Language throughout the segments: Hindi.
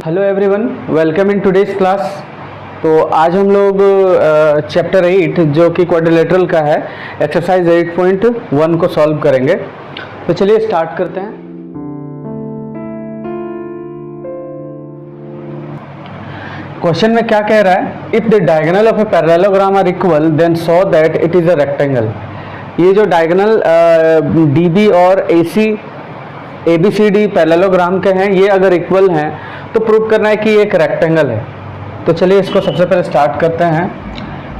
Hello everyone, welcome in today's class. तो आज हम लोग चैप्टर 8 जो कि क्वाड्रिलेटरल का है, एक्सरसाइज 8.1 को सॉल्व करेंगे। तो चलिए स्टार्ट करते हैं। क्वेश्चन में क्या कह रहा है, if the diagonal of a parallelogram are equal then show that it is a rectangle. ये जो डायगोनल डीबी और एसी ABCD पैरेललोग्राम के हैं, ये अगर इक्वल हैं तो प्रूव करना है कि ये एक रेक्टेंगल है। तो चलिए इसको सबसे पहले स्टार्ट करते हैं।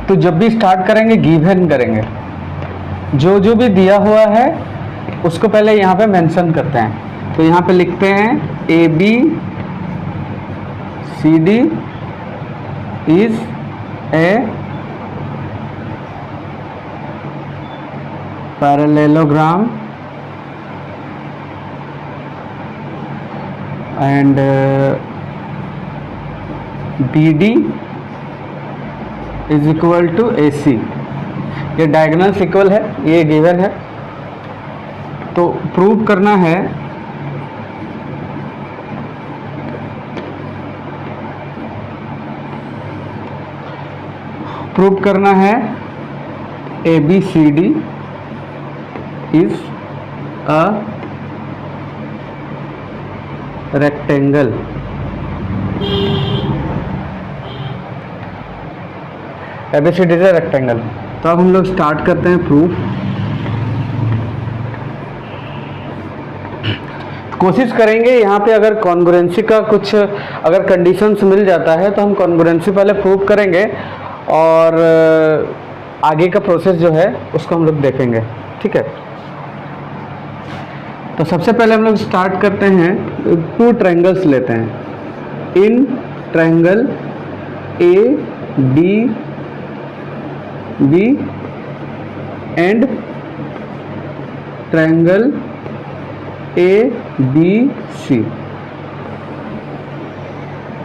तो जब भी स्टार्ट करेंगे गिवन करेंगे, जो जो भी दिया हुआ है उसको पहले यहाँ पे मेंशन करते हैं। तो यहाँ पे लिखते हैं ABCD is a parallelogram and BD is equal to AC। ये डायगोनल्स इक्वल है, ये गिवन है। तो प्रूव करना है ABCD is a rectangle. ABCD is rectangle. तो अब हम लोग स्टार्ट करते हैं प्रूफ। कोशिश करेंगे यहाँ पे अगर कॉन्ग्रुएंसी का कुछ अगर कंडीशंस मिल जाता है तो हम कॉन्ग्रुएंसी पहले प्रूव करेंगे और आगे का प्रोसेस जो है उसको हम लोग देखेंगे। ठीक है, तो सबसे पहले हम लोग स्टार्ट करते हैं, टू ट्रायंगल्स लेते हैं। In triangle ADB and triangle ABC,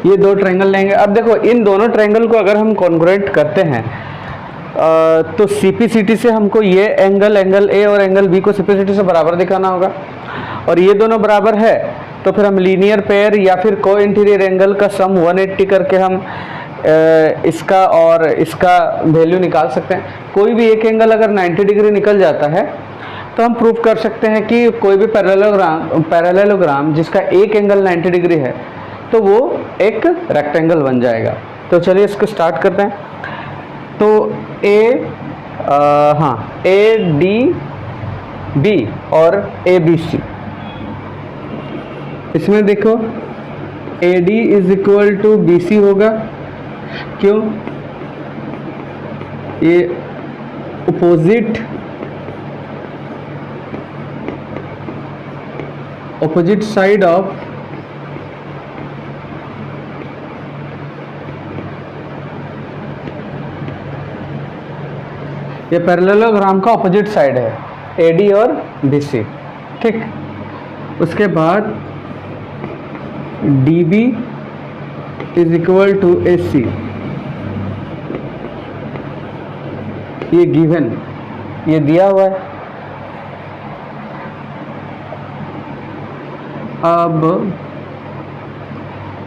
ये दो ट्रायंगल लेंगे। अब देखो, इन दोनों ट्रायंगल को अगर हम कॉन्ग्रुएंट करते हैं तो CPCT से हमको ये एंगल A और एंगल B को CPCT से बराबर दिखाना होगा, और ये दोनों बराबर है तो फिर हम लीनियर पेयर या फिर को इंटीरियर एंगल का सम 180 करके हम इसका और इसका वैल्यू निकाल सकते हैं। कोई भी एक एंगल अगर 90 डिग्री निकल जाता है तो हम प्रूव कर सकते हैं कि कोई भी पैरेललोग्राम जिसका एक एंगल 90 डिग्री है तो वो एक रेक्टेंगल बन जाएगा। तो चलिए इसको स्टार्ट करते हैं। तो ADB और ABC, इसमें देखो AD is equal to BC होगा। क्यों? ये ऑपोजिट साइड ऑफ ये पैरेललोग्राम का ऑपोजिट साइड है, AD और BC। ठीक, उसके बाद DB is equal to AC, ये गिवन, ये दिया हुआ है। अब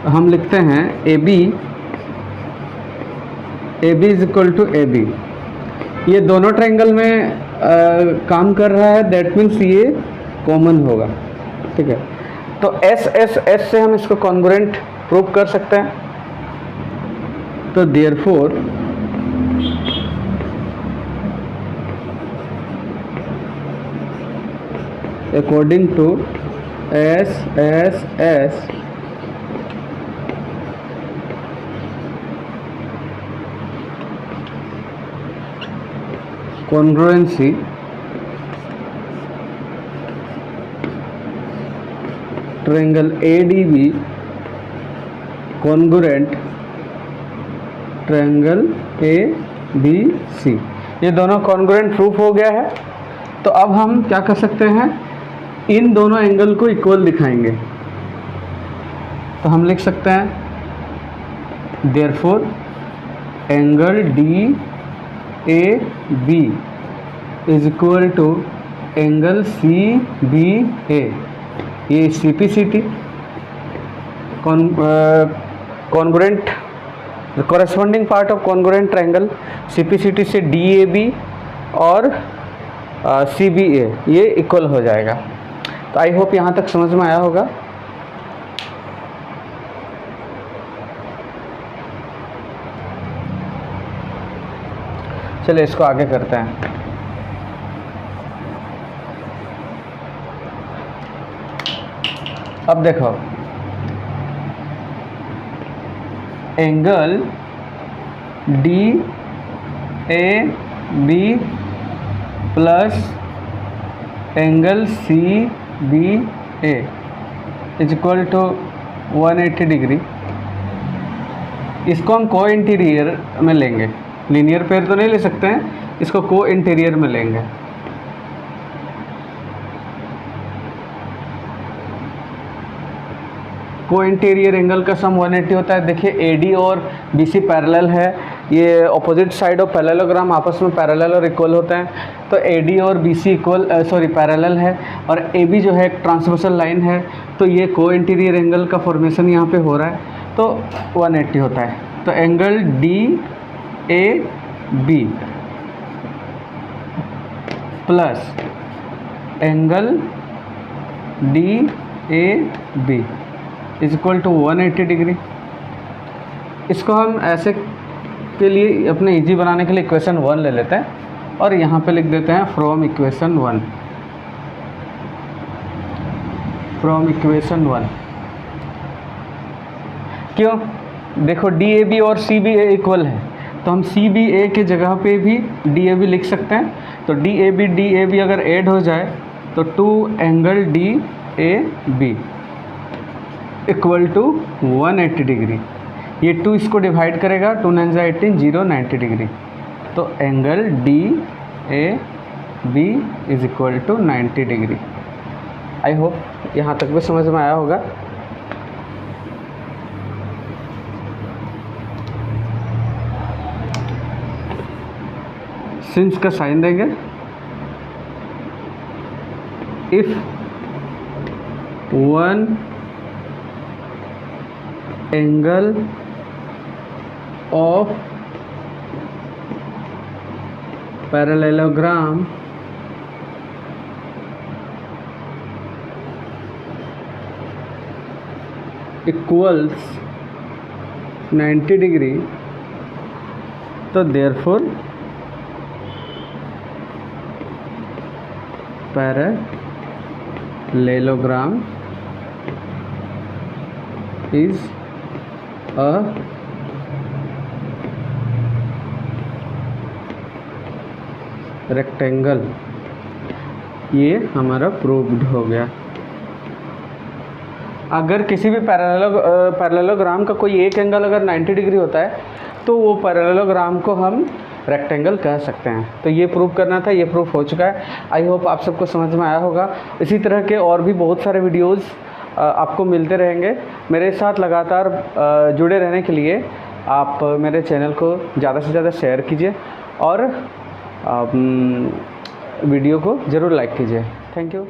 हम लिखते हैं AB is equal to AB। ये दोनों ट्रायंगल में काम कर रहा है, दैट मीन्स ये कॉमन होगा। ठीक है, तो S से हम इसको कॉन्ग्रुएंट प्रूव कर सकते हैं। तो therefore according to S congruency triangle ADB congruent triangle ABC, ये दोनों congruent प्रूफ हो गया है। तो अब हम क्या कर सकते हैं, इन दोनों एंगल को इक्वल दिखाएंगे। तो हम लिख सकते हैं therefore angle DAB is equal to angle CBA, ये CPCT congruent corresponding part of congruent triangle CPCT से DAB और CBA ये इक्वल हो जाएगा। तो आई होप यहाँ तक समझ में आया होगा। चलिए इसको आगे करते हैं। अब देखो angle DAB plus angle CBA is equal to 180 degree. इसको हम को इंटीरियर में लेंगे, लीनियर पेयर तो नहीं ले सकते हैं, इसको को इंटीरियर में लेंगे। को इंटीरियर एंगल का सम 180 होता है। देखिए AD और BC पैरेलल है, ये ऑपोजिट साइड ऑफ पैरेललोग्राम आपस में पैरेलल और इक्वल होते हैं। तो AD और BC इक्वल पैरेलल है और AB जो है एक ट्रांसवर्सल लाइन है, तो ये को इंटीरियर एंगल का फॉर्मेशन यहाँ पे हो रहा है, तो 180 होता है। तो angle DAB plus angle DAB is equal to 180 degree. इसको हम ऐसे के लिए अपने इजी बनाने के लिए इक्वेशन 1 ले लेते हैं और यहाँ पे लिख देते हैं फ्रॉम इक्वेशन 1। क्यों? देखो DAB और CBA इक्वल है, तो हम CBA के जगह पे भी DAB लिख सकते हैं। तो DAB अगर ऐड हो जाए तो 2 angle DAB equal to 180 degree. ये 2 इसको डिवाइड करेगा, 2 9 18 0 90 डिग्री। तो angle DAB is equal to 90 degree. I hope यहाँ तक भी समझ में आया होगा। सिंस का साइन देंगे। If one angle of parallelogram equals 90 degree, तो therefore parallelogram is a rectangle. ये हमारा प्रूव्ड हो गया। अगर किसी भी पैरेललोग्राम का कोई एक एंगल अगर 90 डिग्री होता है तो वो पैरेललोग्राम को हम रेक्टेंगल कह सकते हैं। तो ये प्रूव करना था, ये प्रूफ हो चुका है। आई होप आप सबको समझ में आया होगा। इसी तरह के और भी बहुत सारे वीडियोज़ आपको मिलते रहेंगे। मेरे साथ लगातार जुड़े रहने के लिए आप मेरे चैनल को ज़्यादा से ज़्यादा शेयर कीजिए और वीडियो को ज़रूर लाइक कीजिए। Thank you.